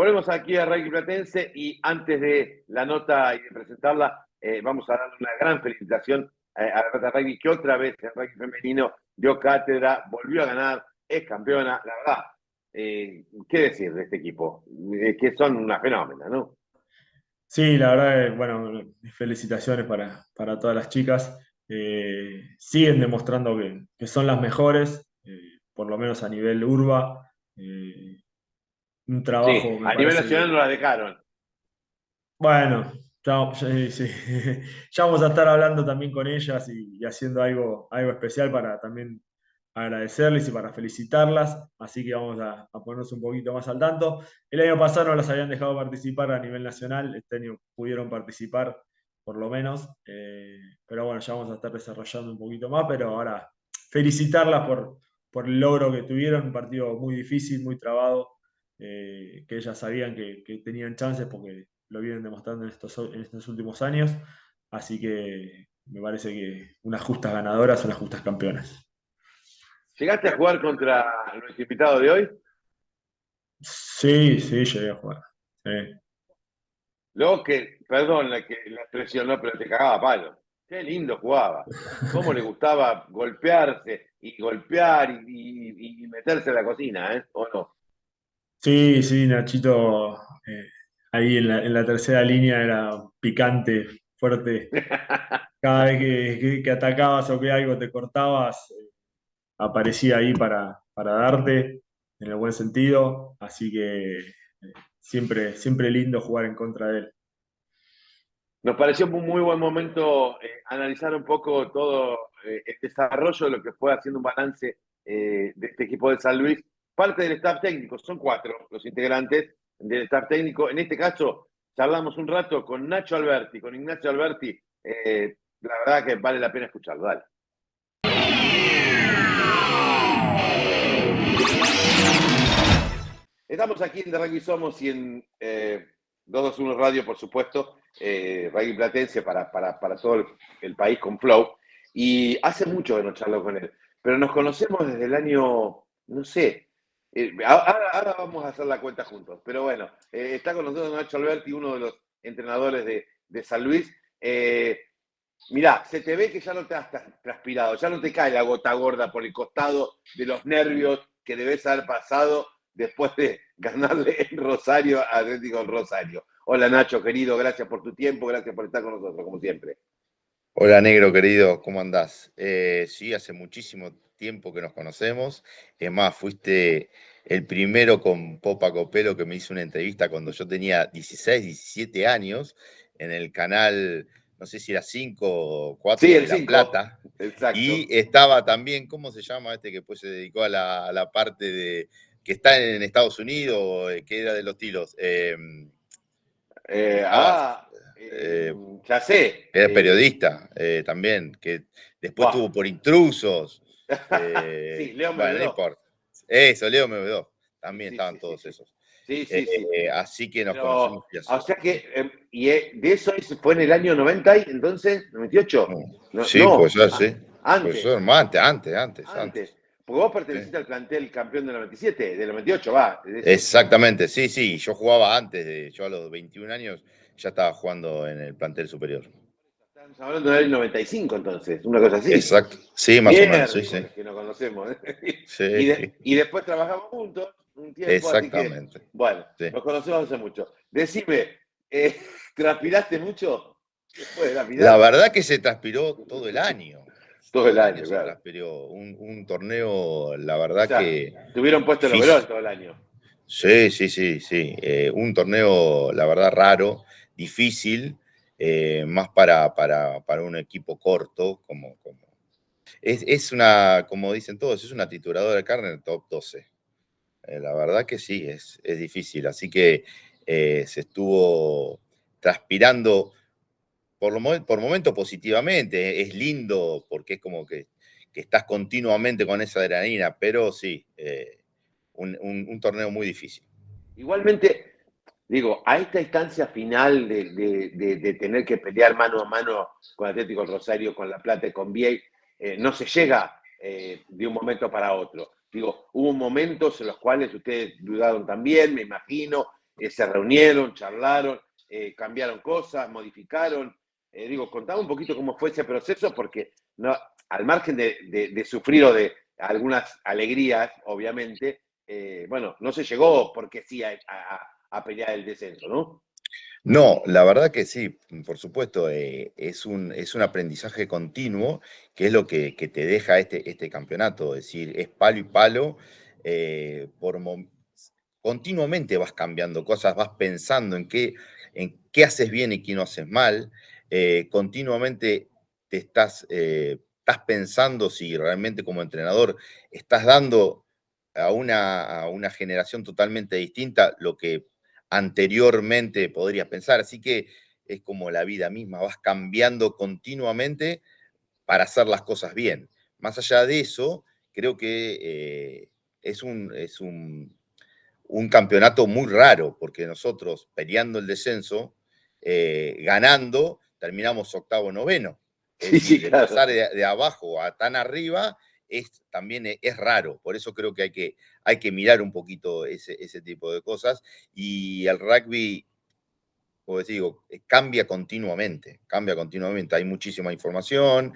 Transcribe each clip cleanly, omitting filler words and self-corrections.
Volvemos aquí a Rugby Platense y antes de la nota y de presentarla, vamos a darle una gran felicitación a la Rata Rugby, que otra vez el rugby femenino dio cátedra, volvió a ganar, es campeona. La verdad, ¿qué decir de este equipo? Que son una fenómena, ¿no? Sí, la verdad, bueno, mis felicitaciones para todas las chicas. Siguen demostrando que son las mejores, por lo menos a nivel urba. Eh, un Sí, trabajo, me a nivel parece nacional no la dejaron. bueno, sí. Ya vamos a estar hablando también con ellas y haciendo algo especial para también agradecerles y para felicitarlas. Así que vamos a ponernos un poquito más al tanto. El año pasado no las habían dejado participar a nivel nacional, este año pudieron participar por lo menos. Pero bueno, ya vamos a estar desarrollando un poquito más, pero ahora felicitarlas por el logro que tuvieron, un partido muy difícil, muy trabado, que ellas sabían que tenían chances porque lo vienen demostrando en estos últimos años. Así que me parece que unas justas ganadoras, unas justas campeonas. ¿Llegaste a jugar contra nuestro invitado de hoy? Sí, sí, llegué a jugar. Sí. Luego que, perdón la expresión, no, pero te cagaba a palo. Qué lindo jugaba. Cómo le gustaba golpearse y golpear y meterse en la cocina, ¿eh? ¿O no? Sí, sí, Nachito, ahí en la tercera línea era picante, fuerte. Cada vez que atacabas o que algo te cortabas, aparecía ahí para darte, en el buen sentido. Así que siempre lindo jugar en contra de él. Nos pareció un muy buen momento analizar un poco todo el desarrollo de lo que fue haciendo un balance de este equipo de San Luis. Parte del staff técnico, son 4 los integrantes del staff técnico. En este caso, charlamos un rato con Nacho Alberti, con Ignacio Alberti. La verdad que vale la pena escucharlo. Dale. Estamos aquí en The Rugby Somos y en 221 Radio, por supuesto, Rugby Platense para todo el país con Flow. Y hace mucho que no charlo con él, pero nos conocemos desde el año, no sé, ahora vamos a hacer la cuenta juntos. Pero bueno, está con nosotros Nacho Alberti, uno de los entrenadores de San Luis. Mirá, se te ve que ya no te has transpirado, ya no te cae la gota gorda por el costado de los nervios que debes haber pasado después de ganarle en Rosario a Atlético Rosario. Hola Nacho, querido, gracias por tu tiempo, gracias por estar con nosotros, como siempre. Hola negro querido, ¿cómo andás? Sí, hace muchísimo tiempo que nos conocemos. Es más, fuiste el primero con Popa Copelo que me hizo una entrevista cuando yo tenía 16, 17 años en el canal, no sé si era 5 o Sí, 4 el de La 5, Plata. Y exacto. estaba también, ¿cómo se llama este que después se dedicó a la parte de, que está en Estados Unidos, que era de los tiros? Que Eh, estaba, ah, eh, ya sé. era periodista también, que después Buah. tuvo por intrusos. Sí, Leo Bueno, no Mevedó. importa. Eso, Leo MB2. Sí, También sí, estaban sí, sí, todos sí. esos. Sí, sí, sí. Así que nos conocemos Pero, y hace. o sea que, de eso fue en el año 90, entonces, 98. No, Sí, pues no, ya sí. Pues antes. más antes. Antes. Porque vos Sí. perteneciste al plantel campeón del 97, del 98, va, de ese. Exactamente, sí. Yo jugaba antes yo a los 21 años ya estaba jugando en el plantel superior. Estamos hablando del 95 entonces, una cosa así. Exacto. Sí, más o menos, sí. Miércoles que nos conocemos. Sí, Y después trabajamos juntos un tiempo, así que, exactamente. bueno, Sí. nos conocemos hace mucho. Decime, ¿transpiraste mucho después de la La final? verdad que se transpiró todo el año. Todo Todo el el año año, se claro. transpiró. Un torneo, la O verdad sea, que tuvieron puesto el overall difícil. todo el año. Sí. Un torneo, la verdad, raro, difícil, más para un equipo corto, es una, como dicen todos, es una trituradora de carne en el top 12. La verdad que sí, es difícil. Así que se estuvo transpirando por momentos positivamente. Es lindo porque es como que estás continuamente con esa adrenalina, pero sí, un torneo muy difícil. Igualmente, digo, a esta instancia final de tener que pelear mano a mano con Atlético Rosario, con La Plata y con Viey, no se llega de un momento para otro. Digo, hubo momentos en los cuales ustedes dudaron también, me imagino, se reunieron, charlaron, cambiaron cosas, modificaron. Contame un poquito cómo fue ese proceso, porque no, al margen de sufrir o de algunas alegrías, obviamente, bueno, no se llegó porque sí a pelear el descenso, ¿no? No, la verdad que sí, por supuesto, es un aprendizaje continuo, que es lo que te deja este campeonato, es decir, es palo y palo, continuamente vas cambiando cosas, vas pensando en qué haces bien y qué no haces mal, continuamente estás pensando si realmente como entrenador estás dando a una generación totalmente distinta lo que anteriormente podrías pensar. Así que es como la vida misma, vas cambiando continuamente para hacer las cosas bien. Más allá de eso, creo que es un campeonato muy raro, porque nosotros peleando el descenso, ganando, terminamos octavo, noveno. Es Sí, decir, sí, de claro. pasar de abajo a tan arriba también es raro. Por eso creo que hay que mirar un poquito ese tipo de cosas. Y el rugby, como les digo, cambia continuamente, cambia continuamente. Hay muchísima información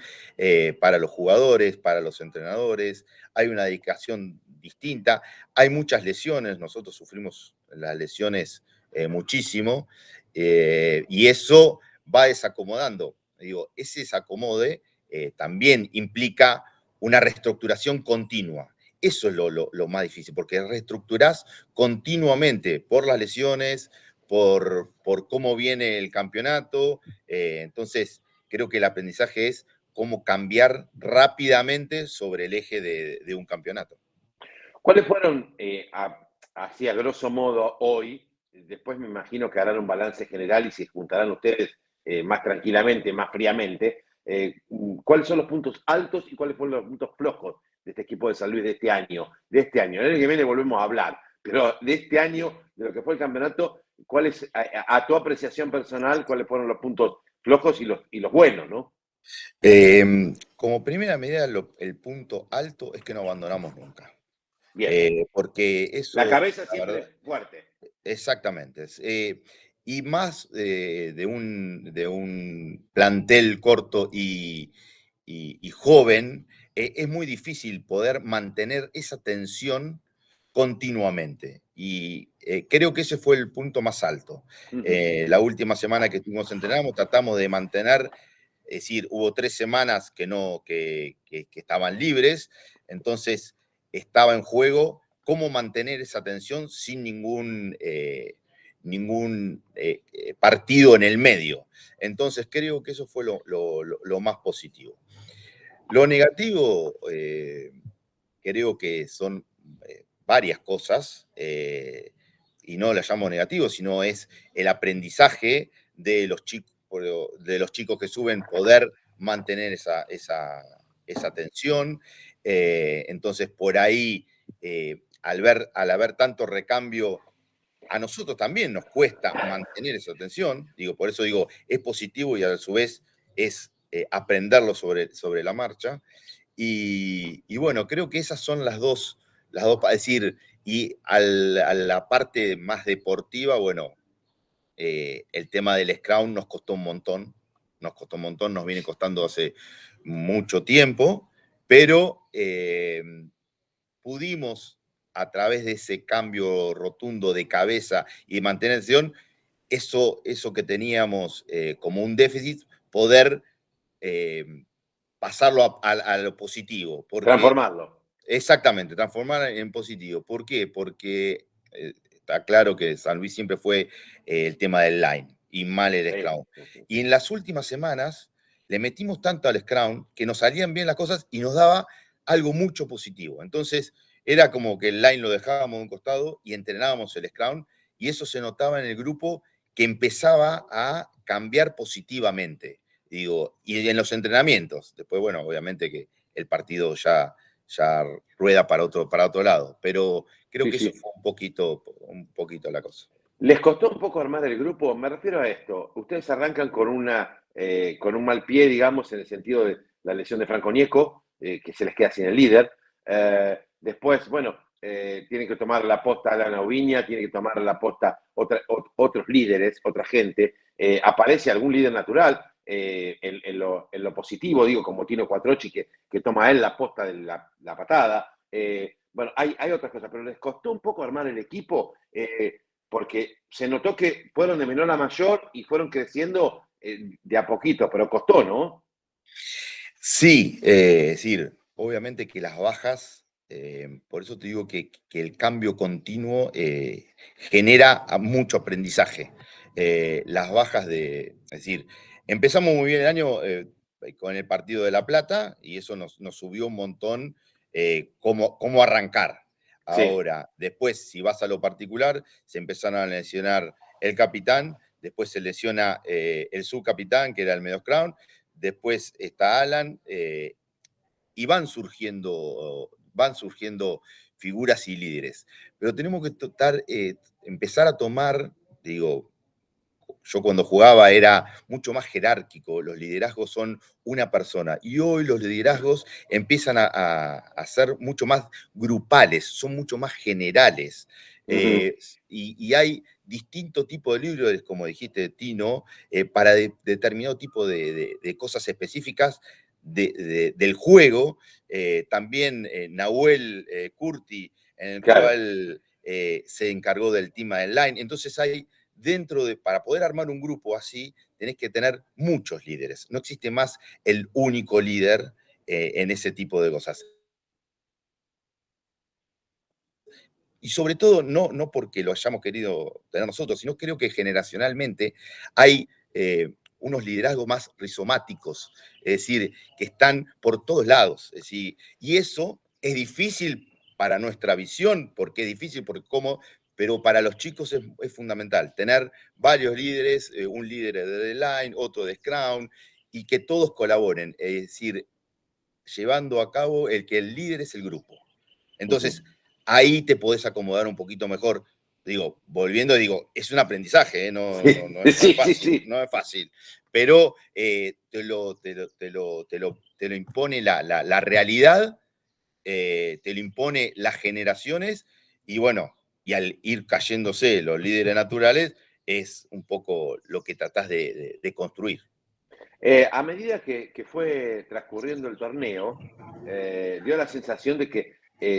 para los jugadores, para los entrenadores, hay una dedicación distinta, hay muchas lesiones, nosotros sufrimos las lesiones muchísimo, y eso va desacomodando. Digo, ese desacomode también implica una reestructuración continua. Eso es lo más difícil, porque reestructurás continuamente por las lesiones, por cómo viene el campeonato. Entonces, creo que el aprendizaje es cómo cambiar rápidamente sobre el eje de un campeonato. ¿Cuáles fueron, así a grosso modo, hoy? Después me imagino que harán un balance general y se juntarán ustedes más tranquilamente, más fríamente. ¿Cuáles son los puntos altos y cuáles fueron los puntos flojos de este equipo de San Luis de este año? De este año. El año que viene volvemos a hablar, pero de este año, de lo que fue el campeonato, ¿cuáles, a tu apreciación personal, cuáles fueron los puntos flojos y los buenos, ¿no? Como primera medida, el punto alto es que no abandonamos nunca. Bien. Porque La eso, cabeza la verdad, siempre fuerte. exactamente. Y más de un plantel corto y joven, es muy difícil poder mantener esa tensión continuamente. Y creo que ese fue el punto más alto. La última semana que estuvimos entrenando, tratamos de mantener, es decir, hubo 3 semanas que estaban libres, entonces estaba en juego cómo mantener esa tensión sin ningún partido en el medio. Entonces creo que eso fue lo más positivo. Lo negativo, creo que son varias cosas, y no las llamo negativo, sino es el aprendizaje de los chicos que suben, poder mantener esa tensión. Entonces, por ahí, al haber tanto recambio, a nosotros también nos cuesta mantener esa tensión. Por eso digo, es positivo y a su vez es aprenderlo sobre la marcha. Y bueno, creo que esas son las dos para decir, y a la parte más deportiva, bueno, el tema del Scrum nos viene costando hace mucho tiempo, pero pudimos, a través de ese cambio rotundo de cabeza y de mantener acción, eso que teníamos como un déficit, poder eh, pasarlo a lo positivo. Porque, Transformarlo. exactamente, transformar en positivo. ¿Por qué? Porque está claro que San Luis siempre fue el tema del line y mal el Sí, Scrum. sí, sí. Y en las últimas semanas le metimos tanto al Scrum que nos salían bien las cosas y nos daba algo mucho positivo. Entonces, era como que el line lo dejábamos a un costado y entrenábamos el Scrum, y eso se notaba en el grupo, que empezaba a cambiar positivamente. Y en los entrenamientos. Después, bueno, obviamente que el partido ya rueda para otro lado. Pero creo Sí, que eso sí. fue un poquito la cosa. ¿Les costó un poco armar el grupo? Me refiero a esto. Ustedes arrancan con un mal pie, digamos, en el sentido de la lesión de Franco Nieco, que se les queda sin el líder. Después, bueno, tiene que tomar la posta Alan Oviña, tiene que tomar la posta otros líderes, otra gente. Aparece algún líder natural en lo positivo, digo, como Tino Quattrocchi, que toma él la posta de la patada. Bueno, hay otras cosas, pero les costó un poco armar el equipo porque se notó que fueron de menor a mayor y fueron creciendo de a poquito, pero costó, ¿no? Sí, es decir, obviamente que las bajas, por eso te digo que el cambio continuo genera mucho aprendizaje. Las bajas es decir, empezamos muy bien el año con el partido de La Plata y eso nos subió un montón cómo arrancar. Sí, Ahora, después, si vas a lo particular, se empezaron a lesionar el capitán, después se lesiona el subcapitán, que era el Meadows Crown, después está Alan, y van surgiendo figuras y líderes. Pero tenemos que empezar a tomar, digo, yo cuando jugaba era mucho más jerárquico, los liderazgos son una persona, y hoy los liderazgos empiezan a ser mucho más grupales, son mucho más generales. uh-huh. Y hay distintos tipos de líderes, como dijiste, Tino, para determinado tipo de cosas específicas del juego. También Nahuel Curti, en el Claro. cual se encargó del team online. Entonces hay para poder armar un grupo así, tenés que tener muchos líderes. No existe más el único líder en ese tipo de cosas. Y sobre todo, no porque lo hayamos querido tener nosotros, sino creo que generacionalmente hay unos liderazgos más rizomáticos, es decir, que están por todos lados. Es decir, y eso es difícil para nuestra visión, porque es difícil, pero para los chicos es fundamental tener varios líderes, un líder de line, otro de Scrum, y que todos colaboren, es decir, llevando a cabo que el líder es el grupo. Uh-huh. Entonces, ahí te podés acomodar un poquito mejor. Digo, es un aprendizaje, Sí, no es sí, sí, fácil, sí. no es fácil, pero te lo impone la realidad, te lo impone las generaciones, y bueno, y al ir cayéndose los líderes naturales, es un poco lo que tratás de construir. A medida que fue transcurriendo el torneo, dio la sensación de que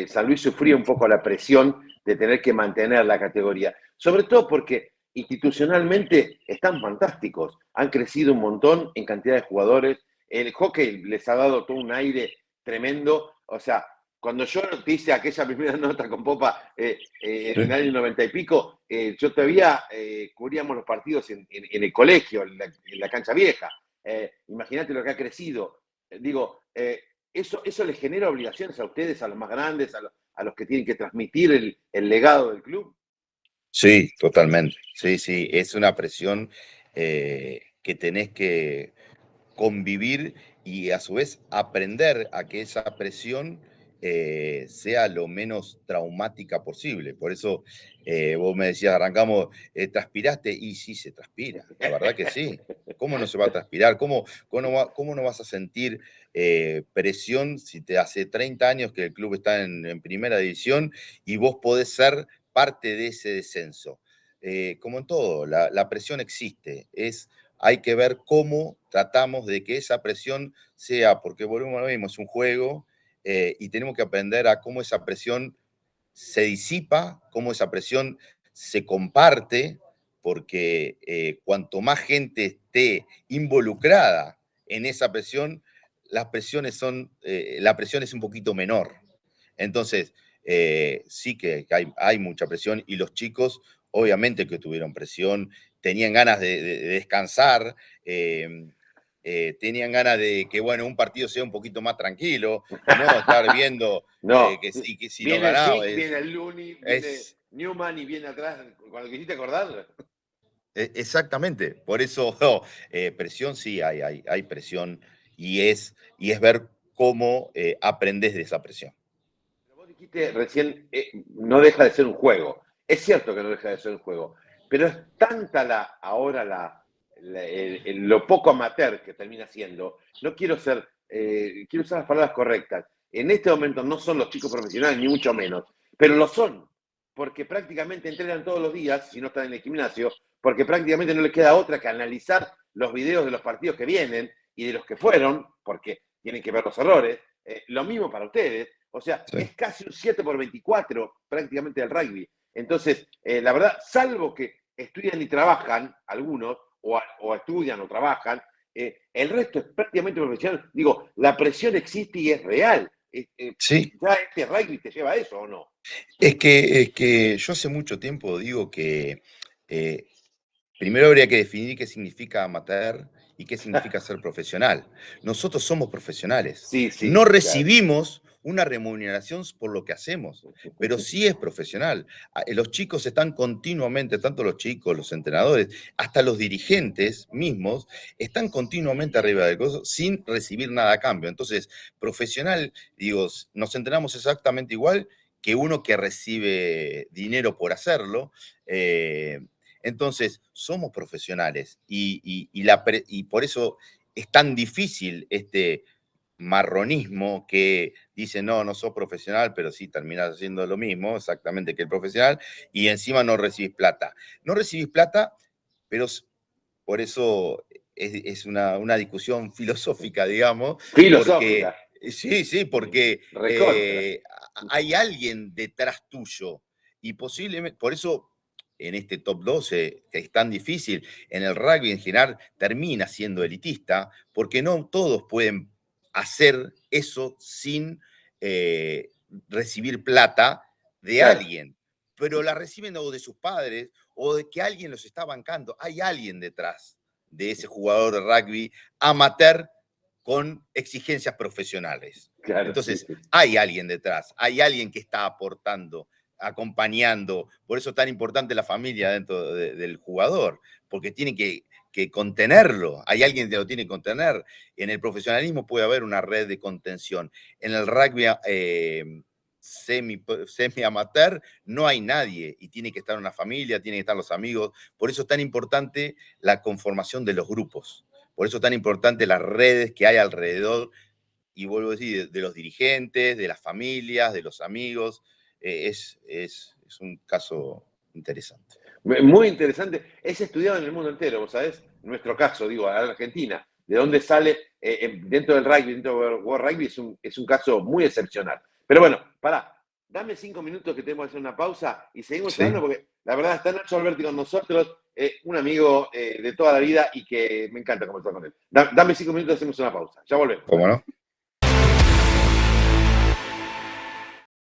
San Luis sufría un poco la presión de tener que mantener la categoría, sobre todo porque institucionalmente están fantásticos, han crecido un montón en cantidad de jugadores, el hockey les ha dado todo un aire tremendo, o sea, cuando yo te hice aquella primera nota con Popa en el año 90 y pico, yo todavía cubríamos los partidos en el colegio, en la cancha vieja. Imagínate lo que ha crecido. Eso les genera obligaciones a ustedes, a los más grandes, a los que tienen que transmitir el legado del club. Sí, totalmente. Sí, sí, es una presión que tenés que convivir y a su vez aprender a que esa presión sea lo menos traumática posible. Por eso vos me decías, arrancamos, ¿transpiraste? Y sí, se transpira, la verdad que sí. ¿Cómo no se va a transpirar? ¿Cómo no vas a sentir presión si te hace 30 años que el club está en primera división y vos podés ser parte de ese descenso? Como en todo, la presión existe, hay que ver cómo tratamos de que esa presión sea, porque volvemos a lo mismo, es un juego, y tenemos que aprender a cómo esa presión se disipa, cómo esa presión se comparte, porque cuanto más gente esté involucrada en esa presión, la presión es un poquito menor. Entonces, sí que hay mucha presión, y los chicos obviamente que tuvieron presión, tenían ganas de descansar, tenían ganas de que, bueno, un partido sea un poquito más tranquilo y no estar viendo No, que si no viene el ganaba. Pick, viene el Looney, viene Es Newman y viene atrás, cuando quisiste acordar. exactamente, por eso presión sí hay presión, y es ver cómo aprendes de esa presión. Pero vos dijiste recién, no deja de ser un juego. Es cierto que no deja de ser un juego, pero es tanta ahora lo poco amateur que termina siendo. No quiero quiero usar las palabras correctas. En este momento no son los chicos profesionales, ni mucho menos, pero lo son, porque prácticamente entrenan todos los días, si no están en el gimnasio, porque prácticamente no les queda otra que analizar los videos de los partidos que vienen y de los que fueron, porque tienen que ver los errores. Lo mismo para ustedes, o sea, Sí. es casi un 7/24 prácticamente del rugby. Entonces, la verdad, salvo que estudian y trabajan algunos, o estudian o trabajan, el resto es prácticamente profesional. Digo, la presión existe y es real. Sí, ¿Ya este rugby te lleva a eso o no? es que yo hace mucho tiempo digo que primero habría que definir qué significa amateur y qué significa ser profesional. Nosotros somos profesionales. Sí, sí, No claro. recibimos una remuneración por lo que hacemos, pero sí es profesional. Los chicos están continuamente, tanto los chicos, los entrenadores, hasta los dirigentes mismos, están continuamente arriba del coso sin recibir nada a cambio. Entonces, profesional, digo, nos entrenamos exactamente igual que uno que recibe dinero por hacerlo. Entonces, somos profesionales y por eso es tan difícil este marronismo que dice, no, no sos profesional, pero sí terminás haciendo lo mismo exactamente que el profesional y encima no recibís plata. No recibís plata, pero por eso es una discusión filosófica, digamos, porque Filosófica. sí, porque Recontra. hay alguien detrás tuyo y posiblemente, por eso en este top 12, que es tan difícil, en el rugby en general termina siendo elitista, porque no todos pueden hacer eso sin recibir plata de Claro. alguien, pero la reciben o de sus padres o de que alguien los está bancando. Hay alguien detrás de ese jugador de rugby amateur con exigencias profesionales. Claro, sí, Entonces, sí. hay alguien detrás, hay alguien que está aportando, acompañando. Por eso es tan importante la familia dentro del jugador, porque tiene que contenerlo. Hay alguien que lo tiene que contener. En el profesionalismo puede haber una red de contención. En el rugby semi amateur no hay nadie y tiene que estar una familia, tiene que estar los amigos. Por eso es tan importante la conformación de los grupos. Por eso es tan importante las redes que hay alrededor, y vuelvo a decir, de los dirigentes, de las familias, de los amigos. Es un caso interesante. Muy interesante. Es estudiado en el mundo entero, vos sabés, nuestro caso, digo, a la Argentina, de dónde sale dentro del rugby, dentro del World Rugby, es un caso muy excepcional. Pero bueno, pará, dame 5 minutos que tenemos que hacer una pausa y seguimos Sí, hablando porque la verdad está Nacho Alberti con nosotros, un amigo de toda la vida y que me encanta conversar con él. Dame 5 minutos y hacemos una pausa. Ya volvemos. ¿cómo no?